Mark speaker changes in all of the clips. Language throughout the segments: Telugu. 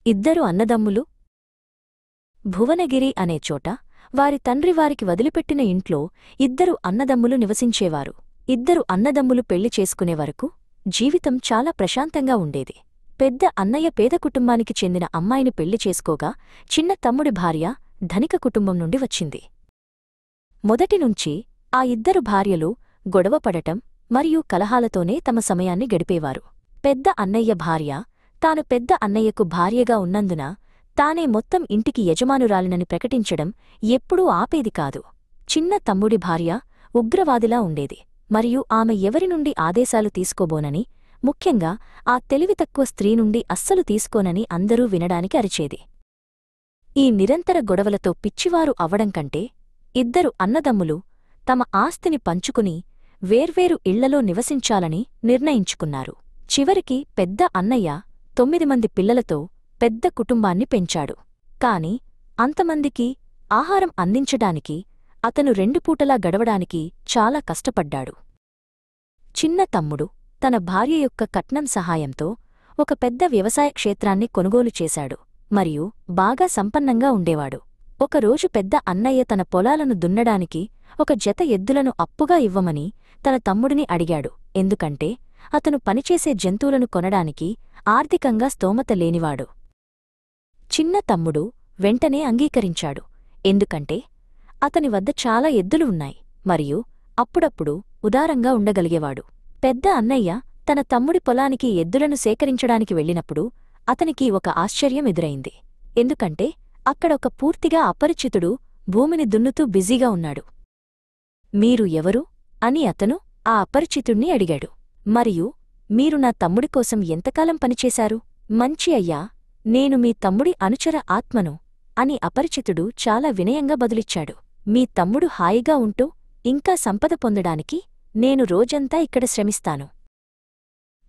Speaker 1: ఇద్దరు అన్నదమ్ములు. భువనగిరి అనే చోట వారి తండ్రి వారికి వదిలిపెట్టిన ఇంట్లో ఇద్దరు అన్నదమ్ములు నివసించేవారు. ఇద్దరు అన్నదమ్ములు పెళ్లి చేసుకునే వరకు జీవితం చాలా ప్రశాంతంగా ఉండేది. పెద్ద అన్నయ్య పేద కుటుంబానికి చెందిన అమ్మాయిని పెళ్లి చేసుకోగా చిన్న తమ్ముడి భార్య ధనిక కుటుంబం నుండి వచ్చింది. మొదటినుంచి ఆ ఇద్దరు భార్యలు గొడవపడటం మరియు కలహాలతోనే తమ సమయాన్ని గడిపేవారు. పెద్ద అన్నయ్య భార్య తాను పెద్ద అన్నయ్యకు భార్యగా ఉన్నందున తానే మొత్తం ఇంటికి యజమానురాలినని ప్రకటించడం ఎప్పుడూ ఆపేది కాదు. చిన్న తమ్ముడి భార్య ఉగ్రవాదిలా ఉండేది మరియు ఆమె ఎవరి నుండి ఆదేశాలు తీసుకోబోనని, ముఖ్యంగా ఆ తెలివితక్కువ స్త్రీ నుండి అస్సలు తీసుకోనని అందరూ వినడానికి అరిచేది. ఈ నిరంతర గొడవలతో పిచ్చివారు అవ్వడం కంటే ఇద్దరు అన్నదమ్ములు తమ ఆస్తిని పంచుకుని వేర్వేరు ఇళ్లలో నివసించాలని నిర్ణయించుకున్నారు. చివరికి పెద్ద అన్నయ్య 9 మంది పిల్లలతో పెద్ద కుటుంబాన్ని పెంచాడు. కాని అంతమందికి ఆహారం అందించడానికి అతను 2 పూటలా గడవడానికి చాలా కష్టపడ్డాడు. చిన్న తమ్ముడు తన భార్య యొక్క కట్నం సహాయంతో ఒక పెద్ద వ్యవసాయ క్షేత్రాన్ని కొనుగోలు చేశాడు మరియు బాగా సంపన్నంగా ఉండేవాడు. ఒకరోజు పెద్ద అన్నయ్య తన పొలాలను దున్నడానికి ఒక జత ఎద్దులను అప్పుగా ఇవ్వమని తన తమ్ముడిని అడిగాడు. ఎందుకంటే అతను పనిచేసే జంతువులను కొనడానికి ఆర్థికంగా స్తోమత లేనివాడు. చిన్న తమ్ముడు వెంటనే అంగీకరించాడు. ఎందుకంటే అతని వద్ద చాలా ఎద్దులు ఉన్నాయి మరియు అప్పుడప్పుడు ఉదారంగా ఉండగలిగేవాడు. పెద్ద అన్నయ్య తన తమ్ముడి పొలానికి ఎద్దులను సేకరించడానికి వెళ్ళినప్పుడు అతనికి ఒక ఆశ్చర్యం ఎదురైంది. ఎందుకంటే అక్కడ ఒక పూర్తిగా అపరిచితుడు భూమిని దున్నుతూ బిజీగా ఉన్నాడు. మీరు ఎవరు అని అతను ఆ అపరిచితుణ్ణి అడిగాడు. మరియు మీరు నా తమ్ముడి కోసం ఎంతకాలం పనిచేశారు? మంచి అయ్యా, నేను మీ తమ్ముడి అనుచర ఆత్మను అని అపరిచితుడు చాలా వినయంగా బదులిచ్చాడు. మీ తమ్ముడు హాయిగా ఉంటూ ఇంకా సంపద పొందడానికి నేను రోజంతా ఇక్కడ శ్రమిస్తాను.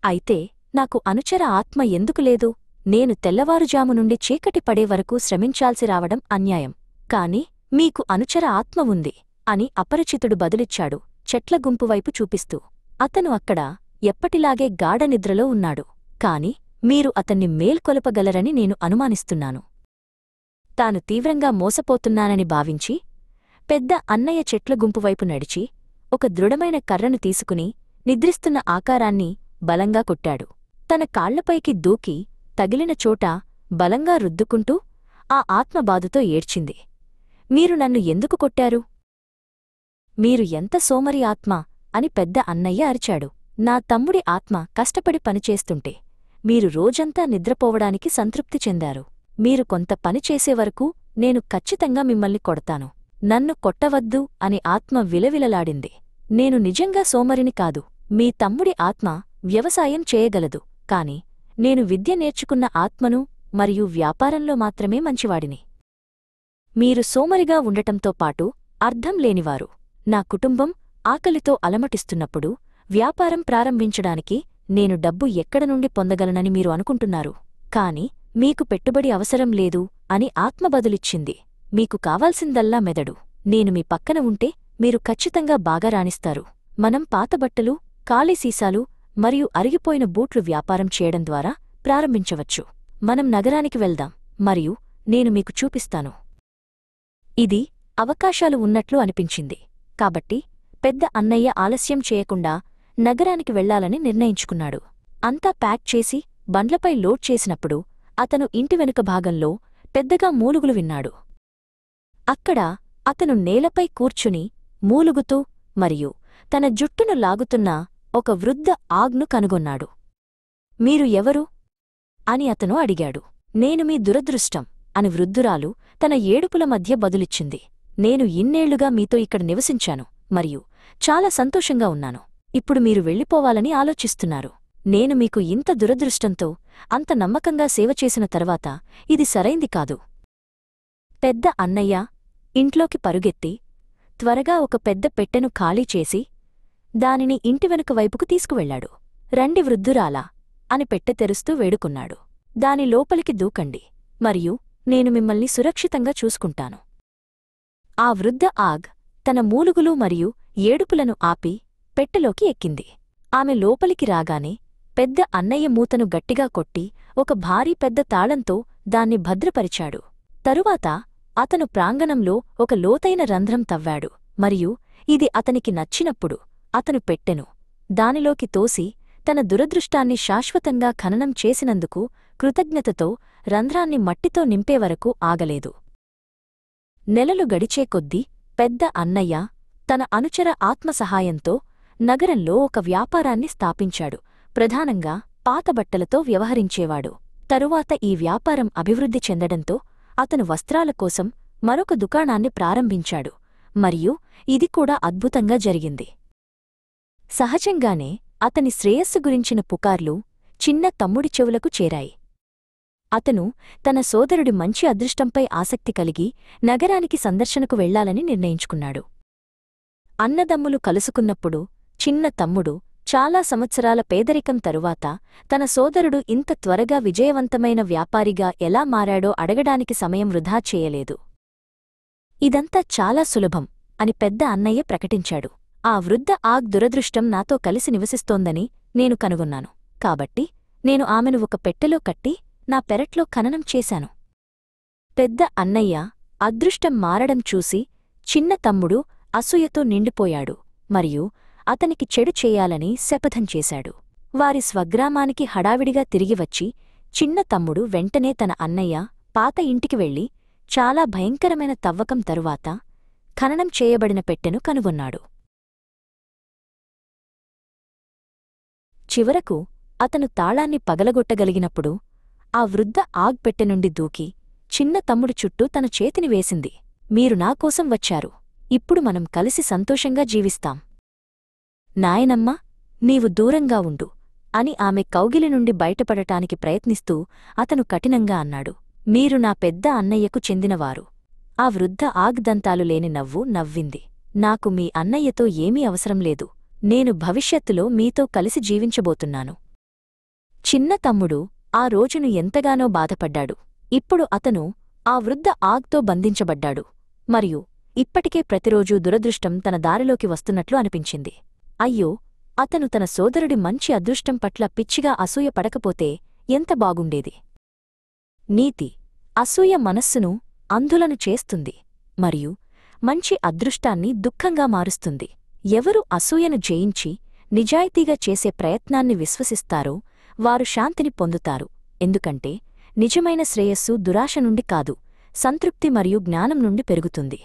Speaker 1: అయితే నాకు అనుచర ఆత్మ ఎందుకు లేదు? నేను తెల్లవారుజాము నుండి చీకటి పడే వరకు శ్రమించాల్సి రావడం అన్యాయం. కాని మీకు అనుచర ఆత్మ ఉంది అని అపరిచితుడు బదులిచ్చాడు, చెట్ల గుంపువైపు చూపిస్తూ. అతను అక్కడ ఎప్పటిలాగే గాఢనిద్రలో ఉన్నాడు. కాని మీరు అతన్ని మేల్కొలపగలరని నేను అనుమానిస్తున్నాను. తాను తీవ్రంగా మోసపోతున్నానని భావించి పెద్ద అన్నయ్య చెట్ల గుంపువైపు నడిచి ఒక దృఢమైన కర్రను తీసుకుని నిద్రిస్తున్న ఆకారాన్ని బలంగా కొట్టాడు. తన కాళ్లపైకి దూకి తగిలిన చోట బలంగా రుద్దుకుంటూ ఆ ఆత్మబాధతో ఏడ్చింది. మీరు నన్ను ఎందుకు కొట్టారు? మీరు ఎంత సోమరి ఆత్మ అని పెద్ద అన్నయ్య అరిచాడు. నా తమ్ముడి ఆత్మ కష్టపడి పనిచేస్తుంటే మీరు రోజంతా నిద్రపోవడానికి సంతృప్తి చెందారు. మీరు కొంత పని చేసేవరకు నేను ఖచ్చితంగా మిమ్మల్ని కొడతాను. నన్ను కొట్టవద్దు అని ఆత్మ విలవిలలాడింది. నేను నిజంగా సోమరిని కాదు. మీ తమ్ముడి ఆత్మ వ్యవసాయం చేయగలదు, కాని నేను విద్య నేర్చుకున్న ఆత్మను మరియు వ్యాపారంలో మాత్రమే మంచివాడిని. మీరు సోమరిగా ఉండటంతో పాటు అర్థం లేనివారు. నా కుటుంబం ఆకలితో అలమటిస్తున్నప్పుడు వ్యాపారం ప్రారంభించడానికి నేను డబ్బు ఎక్కడ నుండి పొందగలనని మీరు అనుకుంటున్నారు. కాని మీకు పెట్టుబడి అవసరం లేదు అని ఆత్మ బదులిచ్చింది. మీకు కావాల్సిందల్లా మెదడు. నేను మీ పక్కన ఉంటే మీరు ఖచ్చితంగా బాగా రాణిస్తారు. మనం పాతబట్టలు, ఖాళీ సీసాలు మరియు అరిగిపోయిన బూట్లు వ్యాపారం చేయడం ద్వారా ప్రారంభించవచ్చు. మనం నగరానికి వెళ్దాం మరియు నేను మీకు చూపిస్తాను. ఇది అవకాశాలు ఉన్నట్లు అనిపించింది. కాబట్టి పెద్ద అన్నయ్య ఆలస్యం చేయకుండా నగరానికి వెళ్లాలని నిర్ణయించుకున్నాడు. అంతా ప్యాక్ చేసి బండ్లపై లోడ్ చేసినప్పుడు అతను ఇంటి వెనుక భాగంలో పెద్దగా మూలుగులు విన్నాడు. అక్కడ అతను నేలపై కూర్చుని మూలుగుతూ మరియు తన జుట్టును లాగుతున్న ఒక వృద్ధ ఆగ్ను కనుగొన్నాడు. మీరు ఎవరు అని అతను అడిగాడు. నేను మీ దురదృష్టం అని వృద్ధురాలు తన ఏడుపుల మధ్య బదులిచ్చింది. నేను ఇన్నేళ్లుగా మీతో ఇక్కడ నివసించాను మరియు చాలా సంతోషంగా ఉన్నాను. ఇప్పుడు మీరు వెళ్ళిపోవాలని ఆలోచిస్తున్నారు. నేను మీకు ఇంత దురదృష్టంతో అంత నమ్మకంగా సేవ చేసిన తర్వాత ఇది సరైంది కాదు. పెద్ద అన్నయ్య ఇంట్లోకి పరుగెత్తి త్వరగా ఒక పెద్ద పెట్టెను ఖాళీ చేసి దానిని ఇంటి వెనుక వైపుకు తీసుకువెళ్లాడు. రండి వృద్ధురాలా అని పెట్టె తెరుస్తూ వేడుకున్నాడు. దాని లోపలికి దూకండి మరియు నేను మిమ్మల్ని సురక్షితంగా చూసుకుంటాను. ఆ వృద్ధ ఆగ్ తన మూలుగులు మరియు ఏడుపులను ఆపి పెట్టెలోకి ఎక్కింది. ఆమె లోపలికి రాగానే పెద్ద అన్నయ్య మూతను గట్టిగా కొట్టి ఒక భారీ పెద్ద తాళంతో దాన్ని భద్రపరిచాడు. తరువాత అతను ప్రాంగణంలో ఒక లోతైన రంధ్రం తవ్వాడు మరియు ఇది అతనికి నచ్చినప్పుడు అతను పెట్టెను దానిలోకి తోసి తన దురదృష్టాన్ని శాశ్వతంగా ఖననం చేసినందుకు కృతజ్ఞతతో రంధ్రాన్ని మట్టితో నింపేవరకు ఆగలేదు. నెలలు గడిచే కొద్దీ పెద్ద అన్నయ్య తన అనుచర ఆత్మసహాయంతో నగరంలో ఒక వ్యాపారాన్ని స్థాపించాడు. ప్రధానంగా పాతబట్టలతో వ్యవహరించేవాడు. తరువాత ఈ వ్యాపారం అభివృద్ధి చెందడంతో అతను వస్త్రాల కోసం మరొక దుకాణాన్ని ప్రారంభించాడు మరియు ఇది కూడా అద్భుతంగా జరిగింది. సహజంగానే అతని శ్రేయస్సు గురించిన పుకార్లు చిన్న తమ్ముడి చెవులకు చేరాయి. అతను తన సోదరుడి మంచి అదృష్టంపై ఆసక్తి కలిగి నగరానికి సందర్శనకు వెళ్లాలని నిర్ణయించుకున్నాడు. అన్నదమ్ములు కలుసుకున్నప్పుడు చిన్న తమ్ముడు చాలా సంవత్సరాల పేదరికం తరువాత తన సోదరుడు ఇంత త్వరగా విజయవంతమైన వ్యాపారిగా ఎలా మారాడో అడగడానికి సమయం వృధా చేయలేదు. ఇదంతా చాలా సులభం అని పెద్ద అన్నయ్య ప్రకటించాడు. ఆ వృద్ధ ఆగ్ దురదృష్టం నాతో కలిసి నివసిస్తోందని నేను కనుగొన్నాను. కాబట్టి నేను ఆమెను ఒక పెట్టెలో కట్టి నా పెరట్లో ఖననం చేశాను. పెద్ద అన్నయ్య అదృష్టం మారడం చూసి చిన్న తమ్ముడు అసూయతో నిండిపోయాడు మరియు అతనికి చెడు చేయాలని శపథం చేశాడు. వారి స్వగ్రామానికి హడావిడిగా తిరిగివచ్చి చిన్న తమ్ముడు వెంటనే తన అన్నయ్య పాత ఇంటికి వెళ్లి చాలా భయంకరమైన తవ్వకం తరువాత ఖననం చేయబడిన పెట్టెను కనుగొన్నాడు. చివరకు అతను తాళాన్ని పగలగొట్టగలిగినప్పుడు ఆ వృద్ధ ఆగ్ పెట్టె నుండి దూకి చిన్న తమ్ముడు చుట్టూ తన చేతిని వేసింది. మీరు నాకోసం వచ్చారు. ఇప్పుడు మనం కలిసి సంతోషంగా జీవిస్తాం. నాయనమ్మా, నీవు దూరంగా ఉండు అని ఆమె కౌగిలి నుండి బయటపడటానికి ప్రయత్నిస్తూ అతను కఠినంగా అన్నాడు. మీరు నా పెద్ద అన్నయ్యకు చెందినవారు. ఆ వృద్ధ ఆగ్ దంతాలు లేని నవ్వు నవ్వింది. నాకు మీ అన్నయ్యతో ఏమీ అవసరం లేదు. నేను భవిష్యత్తులో మీతో కలిసి జీవించబోతున్నాను. చిన్న తమ్ముడు ఆ రోజును ఎంతగానో బాధపడ్డాడు. ఇప్పుడు అతను ఆ వృద్ధ ఆగ్తో బంధించబడ్డాడు మరియు ఇప్పటికే ప్రతిరోజూ దురదృష్టం తన దారిలోకి వస్తున్నట్లు అనిపించింది. అయ్యో, అతను తన సోదరుడి మంచి అదృష్టం పట్ల పిచ్చిగా అసూయ పడకపోతే ఎంత బాగుండేది. నీతి: అసూయ మనస్సును అంధులను చేస్తుంది మరియు మంచి అదృష్టాన్ని దుఃఖంగా మారుస్తుంది. ఎవరు అసూయను జయించి నిజాయితీగా చేసే ప్రయత్నాన్ని విశ్వసిస్తారో వారు శాంతిని పొందుతారు. ఎందుకంటే నిజమైన శ్రేయస్సు దురాశ నుండి కాదు, సంతృప్తి మరియు జ్ఞానం నుండి పెరుగుతుంది.